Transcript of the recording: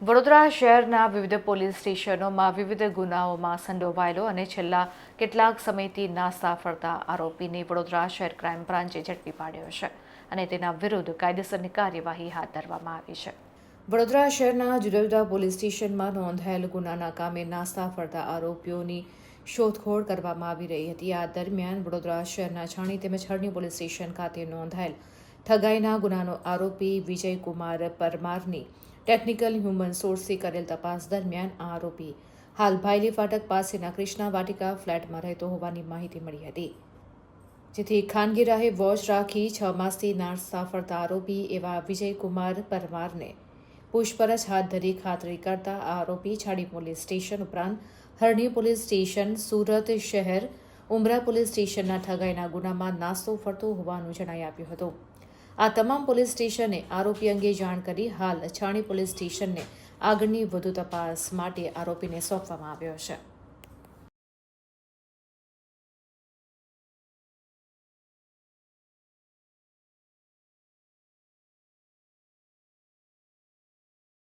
વડોદરા શહેરના વિવિધ પોલીસ સ્ટેશનોમાં વિવિધ ગુનાઓમાં સંડોવાયેલો અને છેલ્લા કેટલાક સમયથી નાસ્તા ફરતા આરોપીને વડોદરા શહેર ક્રાઇમ બ્રાન્ચે ઝડપી પાડ્યો છે અને તેના વિરુદ્ધ કાયદેસરની કાર્યવાહી હાથ ધરવામાં આવી છે. વડોદરા શહેરના જુદા જુદા પોલીસ સ્ટેશનમાં નોંધાયેલ ગુનાના કામે નાસ્તા ફરતા આરોપીઓની શોધખોળ કરવામાં આવી રહી હતી. આ દરમિયાન વડોદરા શહેરના છાણી તેમજ હરણી પોલીસ સ્ટેશન ખાતે નોંધાયેલ ઠગાઈના ગુનાનો આરોપી વિજયકુમાર પરમારની ટેકનિકલ હ્યુમન સોર્સથી કરેલ તપાસ દરમિયાન આ આરોપી હાલ ભાયલી ફાટક પાસેના કૃષ્ણા વાટિકા ફ્લેટમાં રહેતો હોવાની માહિતી મળી હતી, જેથી ખાનગી રાહે વોચ રાખી 6 માસથી નાસ્તા ફરતા આરોપી એવા વિજયકુમાર પરમારને પૂછપરછ હાથ ધરી ખાતરી કરતા આ આરોપી છાડી પોલીસ સ્ટેશન ઉપરાંત હરણી પોલીસ સ્ટેશન, સુરત શહેર, ઉમરા પોલીસ સ્ટેશનના ઠગાઈના ગુનામાં નાસ્તો ફરતો હોવાનું જણાઈ આવ્યું હતું. આ તમામ પોલીસ સ્ટેશને આરોપી અંગે જાણ કરી હાલ છાણી પોલીસ સ્ટેશનને આગળની વધુ તપાસ માટે આરોપીને સોંપવામાં આવ્યો છે.